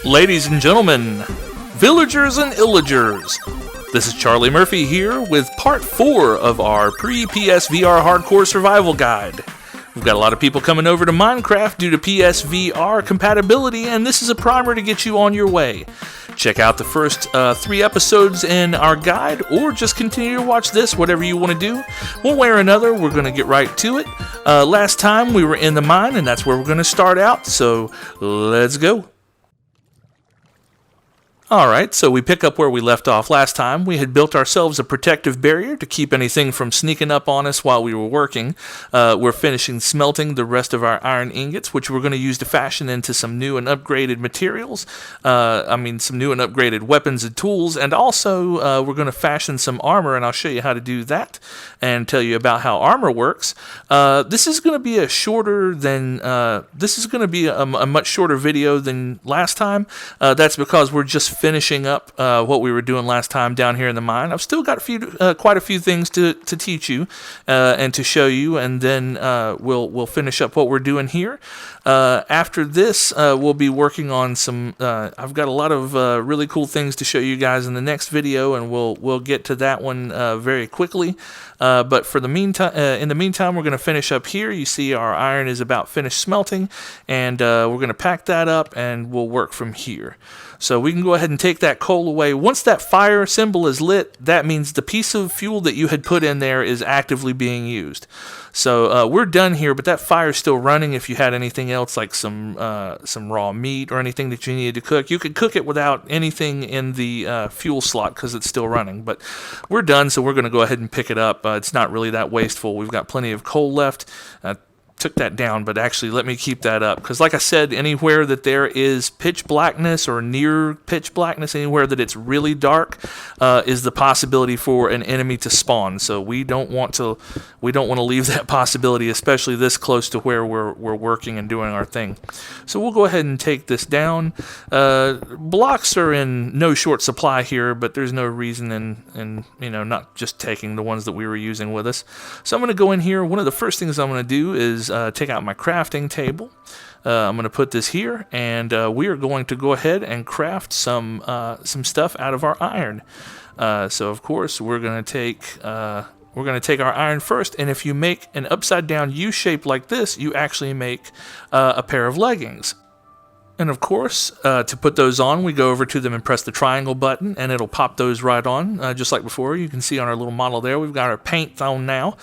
Ladies and gentlemen, villagers and illagers, this is ChollayMurphay here with part 4 of our pre-PSVR hardcore survival guide. We've got a lot of people coming over to Minecraft due to PSVR compatibility, and this is a primer to get you on your way. Check out the first 3 episodes in our guide, or just continue to watch this, whatever you want to do. One way or another, we're going to get right to it. Last time we were in the mine, and that's where we're going to start out, so let's go. Alright, so we pick up where we left off last time. We had built ourselves a protective barrier to keep anything from sneaking up on us while we were working. We're finishing smelting the rest of our iron ingots, which we're going to use to fashion into some new and upgraded materials. Some new and upgraded weapons and tools, and also we're going to fashion some armor, and I'll show you how to do that and tell you about how armor works. This is going to be a much shorter video than last time. That's because we're just finishing up what we were doing last time down here in the mine. I've still got quite a few things to teach you and to show you, and then we'll finish up what we're doing here. After this, we'll be working on some. I've got a lot of really cool things to show you guys in the next video, and we'll get to that one very quickly. But for the meantime, in the meantime, we're going to finish up here. You see, our iron is about finished smelting, and we're going to pack that up, and we'll work from here. So we can go ahead and take that coal away. Once that fire symbol is lit, that means the piece of fuel that you had put in there is actively being used. So we're done here, but that fire is still running. If you had anything else, like some raw meat or anything that you needed to cook, you could cook it without anything in the fuel slot because it's still running. But we're done, so we're going to go ahead and pick it up. It's not really that wasteful. We've got plenty of coal left. Took that down, but actually let me keep that up, because like I said, anywhere that there is pitch blackness or near pitch blackness, anywhere that it's really dark, is the possibility for an enemy to spawn. So we don't want to leave that possibility, especially this close to where we're working and doing our thing. So we'll go ahead and take this down. Blocks are in no short supply here, but there's no reason in not just taking the ones that we were using with us. So I'm going to go in here. One of the first things I'm going to do is take out my crafting table. I'm going to put this here, and we are going to go ahead and craft some stuff out of our iron. So of course we're going to take our iron first, and if you make an upside down U shape like this, you actually make a pair of leggings. And of course, to put those on, we go over to them and press the triangle button, and it'll pop those right on, just like before. You can see on our little model there, we've got our paint on now.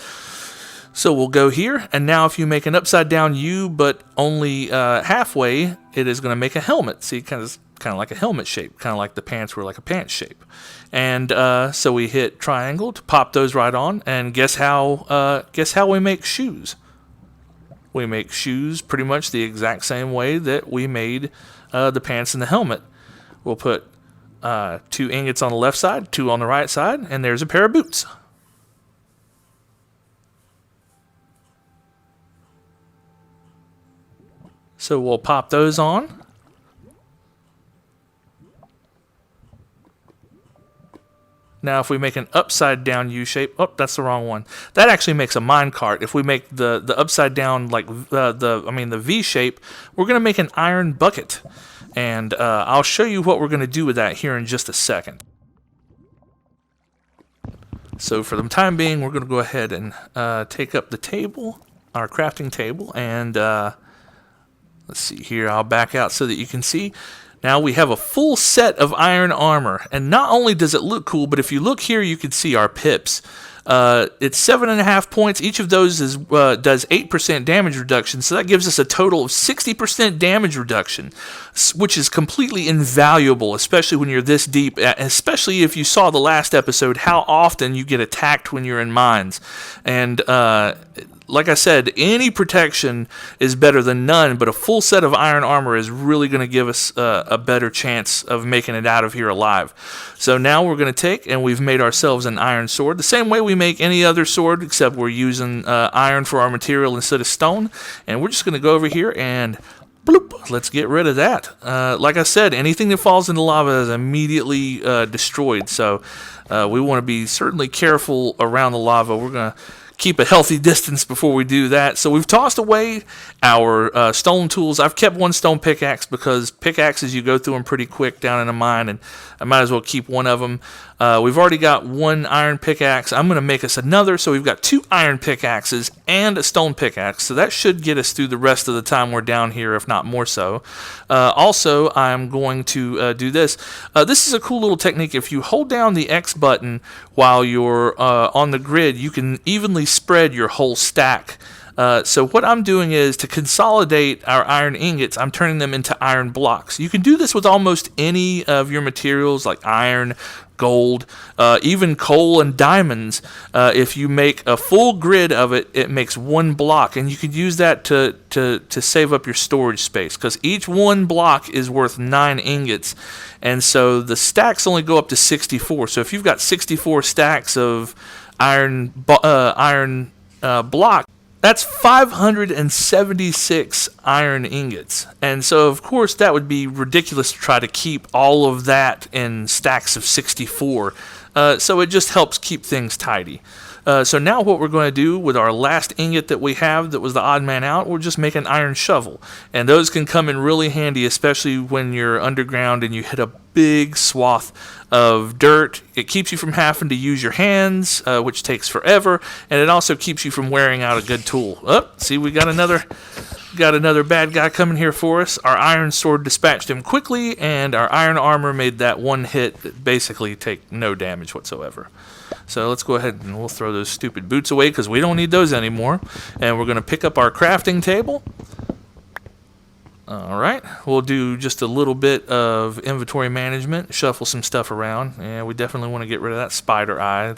So we'll go here, and now if you make an upside down U, but only halfway, it is going to make a helmet. See, kind of like a helmet shape, kind of like the pants were like a pants shape. And so we hit triangle to pop those right on, and guess how we make shoes? We make shoes pretty much the exact same way that we made the pants and the helmet. We'll put 2 ingots on the left side, 2 on the right side, and there's a pair of boots. So we'll pop those on. Now if we make an upside down U shape, oh, that's the wrong one. That actually makes a minecart. If we make the upside down, like the V shape, we're going to make an iron bucket. And I'll show you what we're going to do with that here in just a second. So for the time being, we're going to go ahead and take up the table, our crafting table, and let's see here, I'll back out so that you can see. Now we have a full set of iron armor, and not only does it look cool, but if you look here, you can see our pips. It's 7.5 points. Each of those does 8% damage reduction, so that gives us a total of 60% damage reduction, which is completely invaluable, especially when you're this deep, especially if you saw the last episode, how often you get attacked when you're in mines. And like I said, any protection is better than none, but a full set of iron armor is really going to give us a better chance of making it out of here alive. So now we're going to take, and we've made ourselves an iron sword, the same way we make any other sword, except we're using iron for our material instead of stone. And we're just going to go over here and bloop, let's get rid of that. Like I said, anything that falls into lava is immediately destroyed, so we want to be certainly careful around the lava. We're going to keep a healthy distance before we do that. So we've tossed away our stone tools. I've kept one stone pickaxe because pickaxes, you go through them pretty quick down in a mine, and I might as well keep one of them. We've already got one iron pickaxe. I'm going to make us another, so we've got 2 iron pickaxes and a stone pickaxe. So that should get us through the rest of the time we're down here, if not more so. Also, I'm going to do this. This is a cool little technique. If you hold down the X button while you're on the grid, you can evenly spread your whole stack. So what I'm doing is, to consolidate our iron ingots, I'm turning them into iron blocks. You can do this with almost any of your materials, like iron, gold, even coal and diamonds. If you make a full grid of it, it makes one block, and you can use that to save up your storage space, because each one block is worth 9 ingots, and so the stacks only go up to 64. So if you've got 64 stacks of iron block, that's 576 iron ingots. And so, of course, that would be ridiculous to try to keep all of that in stacks of 64. So it just helps keep things tidy. So now what we're going to do with our last ingot that we have that was the odd man out, we'll just make an iron shovel. And those can come in really handy, especially when you're underground and you hit a big swath of dirt. It keeps you from having to use your hands, which takes forever, and it also keeps you from wearing out a good tool. Oh, see, we got another bad guy coming here for us. Our iron sword dispatched him quickly, and our iron armor made that one hit basically take no damage whatsoever. So let's go ahead and we'll throw those stupid boots away because we don't need those anymore. And we're going to pick up our crafting table. Alright, we'll do just a little bit of inventory management, shuffle some stuff around. And we definitely want to get rid of that spider eye.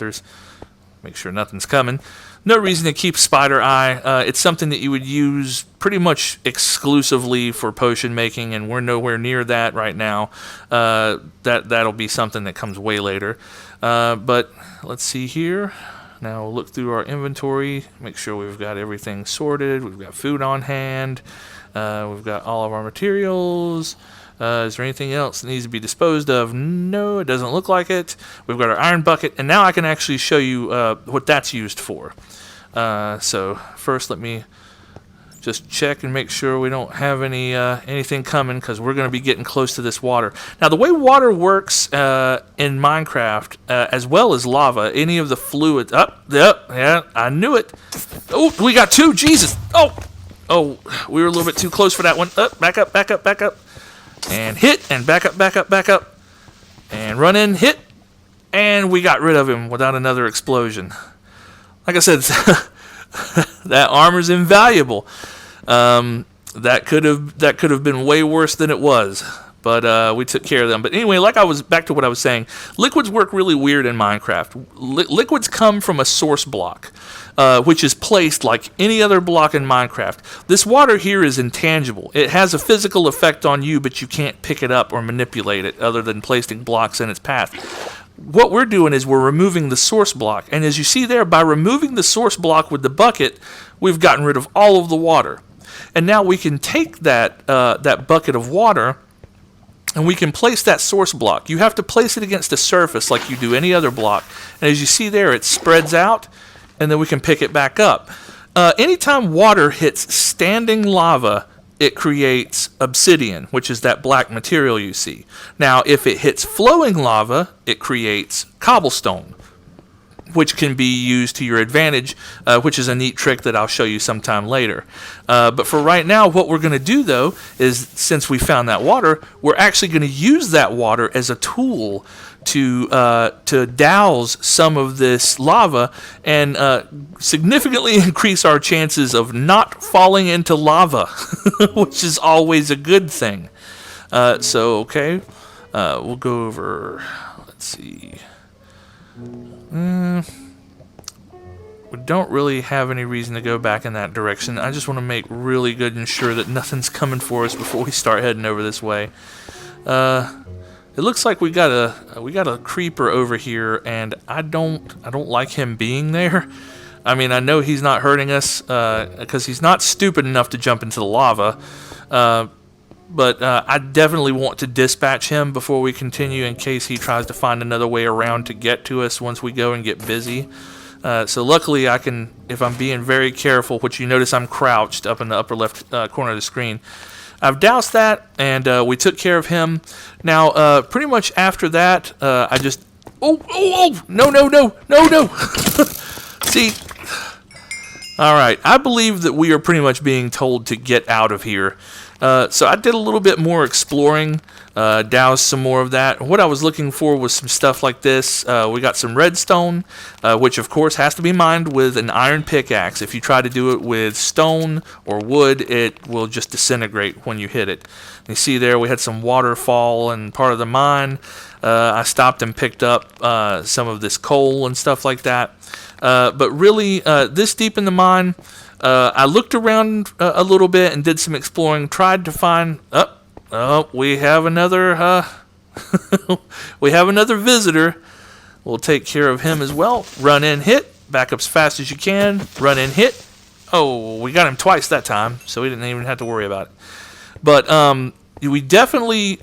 Make sure nothing's coming. No reason to keep spider eye. It's something that you would use pretty much exclusively for potion making, and we're nowhere near that right now. That'll be something that comes way later. But let's see here. Now we'll look through our inventory, make sure we've got everything sorted. We've got food on hand. We've got all of our materials. Is there anything else that needs to be disposed of? No, it doesn't look like it. We've got our iron bucket, and now I can actually show you what that's used for. So first, let me just check and make sure we don't have anything coming, because we're going to be getting close to this water. Now, the way water works in Minecraft, as well as lava, any of the fluids... yeah, I knew it. Oh, we got 2. Jesus. Oh, we were a little bit too close for that one. Back up, back up, back up. And hit, and back up, back up, back up. And run in, hit. And we got rid of him without another explosion. Like I said, that armor's invaluable. That could have been way worse than it was. But we took care of them. But anyway, back to what I was saying. Liquids work really weird in Minecraft. Liquids come from a source block, which is placed like any other block in Minecraft. This water here is intangible. It has a physical effect on you, but you can't pick it up or manipulate it other than placing blocks in its path. What we're doing is we're removing the source block. And as you see there, by removing the source block with the bucket, we've gotten rid of all of the water. And now we can take that bucket of water, and we can place that source block. You have to place it against a surface like you do any other block. And as you see there, it spreads out, and then we can pick it back up. Anytime water hits standing lava, it creates obsidian, which is that black material you see. Now, if it hits flowing lava, it creates cobblestone, which can be used to your advantage, which is a neat trick that I'll show you sometime later. But for right now, what we're going to do, though, is since we found that water, we're actually going to use that water as a tool to douse some of this lava and significantly increase our chances of not falling into lava, which is always a good thing. Okay, we'll go over, let's see. We don't really have any reason to go back in that direction. I just want to make really good and sure that nothing's coming for us before we start heading over this way. It looks like we got a creeper over here, and I don't like him being there. I mean, I know he's not hurting us because he's not stupid enough to jump into the lava. But I definitely want to dispatch him before we continue in case he tries to find another way around to get to us once we go and get busy. So luckily I can, if I'm being very careful, which you notice I'm crouched up in the upper left corner of the screen. I've doused that, and we took care of him. Now, pretty much after that, I just... Oh, no. See... All right, I believe that we are pretty much being told to get out of here. So I did a little bit more exploring, doused some more of that. What I was looking for was some stuff like this. We got some redstone, which of course has to be mined with an iron pickaxe. If you try to do it with stone or wood, it will just disintegrate when you hit it. You see there we had some waterfall and part of the mine. I stopped and picked up some of this coal and stuff like that. But really, this deep in the mine, I looked around a little bit and did some exploring. Tried to find. We have another. We have another visitor. We'll take care of him as well. Run in, hit. Back up as fast as you can. Run in, hit. Oh, we got him twice that time, so we didn't even have to worry about it. But we definitely.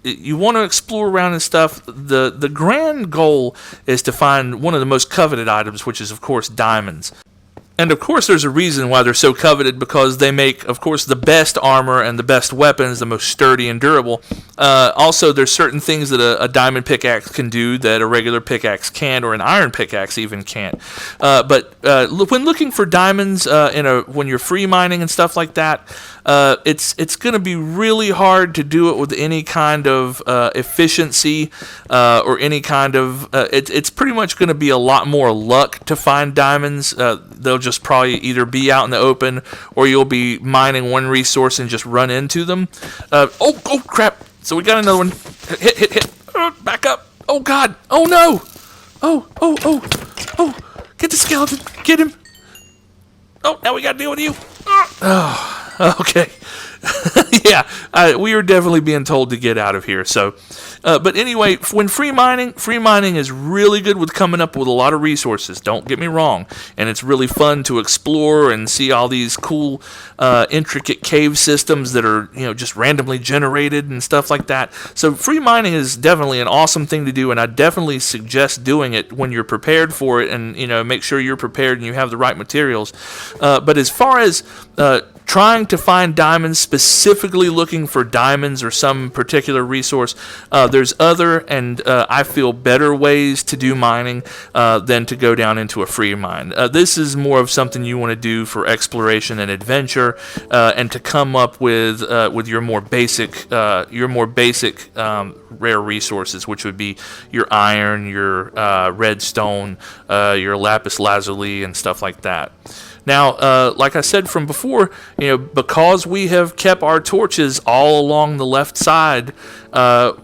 You want to explore around and stuff. The grand goal is to find one of the most coveted items, which is, of course, diamonds. And, of course, there's a reason why they're so coveted, because they make, of course, the best armor and the best weapons, the most sturdy and durable. Also, there's certain things that a diamond pickaxe can do that a regular pickaxe can't, or an iron pickaxe even can't. But when looking for diamonds when you're free mining and stuff like that, it's going to be really hard to do it with any kind of efficiency or any kind of... It's pretty much going to be a lot more luck to find diamonds. They'll just probably either be out in the open, or you'll be mining one resource and just run into them. Oh crap! So we got another one. Hit. Back up. Oh God. Oh no. Oh. Get the skeleton. Get him. Oh, now we got to deal with you. Oh, okay. Yeah, we are definitely being told to get out of here. So, but anyway, when free mining is really good with coming up with a lot of resources. Don't get me wrong, and it's really fun to explore and see all these cool, intricate cave systems that are just randomly generated and stuff like that. So, free mining is definitely an awesome thing to do, and I definitely suggest doing it when you're prepared for it, and make sure you're prepared and you have the right materials. But as far as trying to find diamonds, specifically looking for diamonds or some particular resource, there's other and I feel better ways to do mining than to go down into a free mine. This is more of something you want to do for exploration and adventure, and to come up with your more basic rare resources, which would be your iron, your redstone, your lapis lazuli, and stuff like that. Now, like I said from before, because we have kept our torches all along the left side,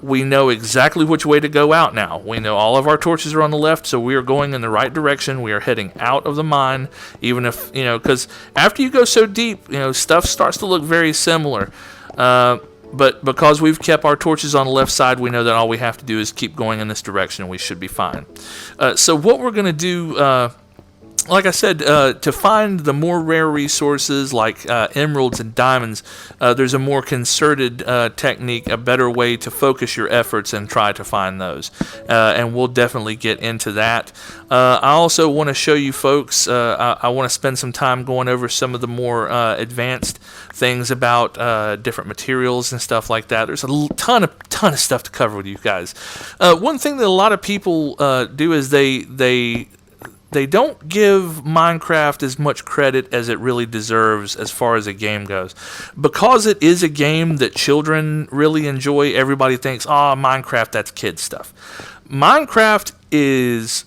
we know exactly which way to go out now. We know all of our torches are on the left, so we are going in the right direction. We are heading out of the mine, even if, because after you go so deep, stuff starts to look very similar. But because we've kept our torches on the left side, we know that all we have to do is keep going in this direction, and we should be fine. So what we're going to do... like I said, to find the more rare resources like emeralds and diamonds, there's a more concerted technique, a better way to focus your efforts and try to find those. And we'll definitely get into that. I also want to show you folks, I want to spend some time going over some of the more advanced things about different materials and stuff like that. There's a ton of stuff to cover with you guys. One thing that a lot of people do is they don't give Minecraft as much credit as it really deserves as far as a game goes. Because it is a game that children really enjoy, everybody thinks, Minecraft, that's kid stuff. Minecraft is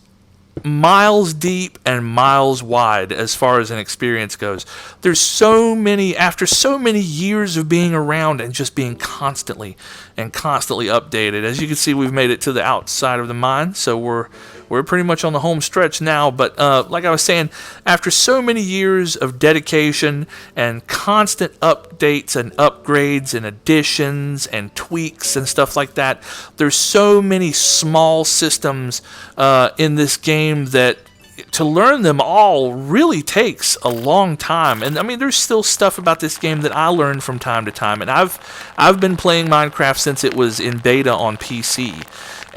miles deep and miles wide as far as an experience goes. There's after so many years of being around and just being constantly updated. As you can see, we've made it to the outside of the mine, so we're pretty much on the home stretch now. But like I was saying, after so many years of dedication and constant updates and upgrades and additions and tweaks and stuff like that, there's so many small systems in this game that to learn them all really takes a long time. And I mean, there's still stuff about this game that I learn from time to time. And I've been playing Minecraft since it was in beta on PC.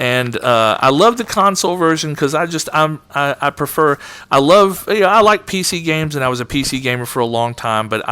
and I love the console version because I prefer. I love, I like PC games, and I was a PC gamer for a long time. But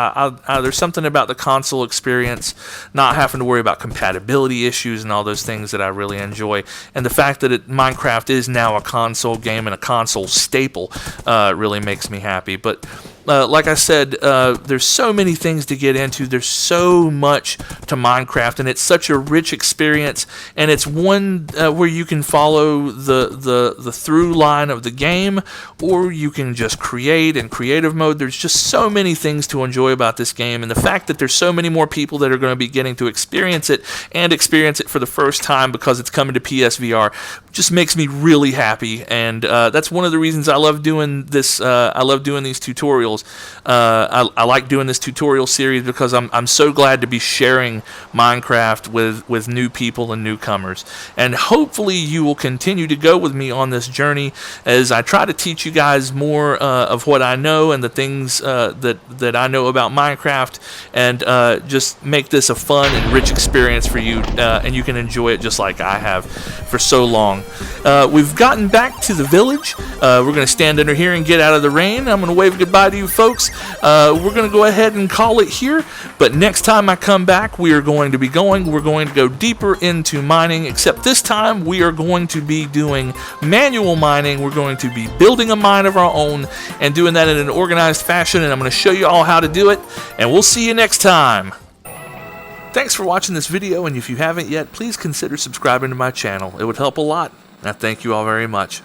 there's something about the console experience, not having to worry about compatibility issues and all those things that I really enjoy. And the fact that Minecraft is now a console game and a console staple really makes me happy. But like I said, there's so many things to get into. There's so much to Minecraft, and it's such a rich experience. And it's one where you can follow the through line of the game, or you can just create in creative mode. There's just so many things to enjoy about this game, and the fact that there's so many more people that are going to be getting to experience it for the first time because it's coming to PSVR just makes me really happy. And that's one of the reasons I love doing this. I love doing these tutorials. I like doing this tutorial series because I'm so glad to be sharing Minecraft with new people and newcomers. And hopefully you will continue to go with me on this journey as I try to teach you guys more of what I know and the things that I know about Minecraft, and just make this a fun and rich experience for you, and you can enjoy it just like I have for so long. We've gotten back to the village. We're going to stand under here and get out of the rain. I'm going to wave goodbye to you folks. We're going to go ahead and call it here, but next time I come back, we're going to go deeper into mining, except this time we are going to be doing manual mining. We're going to be building a mine of our own and doing that in an organized fashion, and I'm going to show you all how to do it, and we'll see you next time. Thanks for watching this video, and if you haven't yet, please consider subscribing to my channel. It would help a lot. I thank you all very much.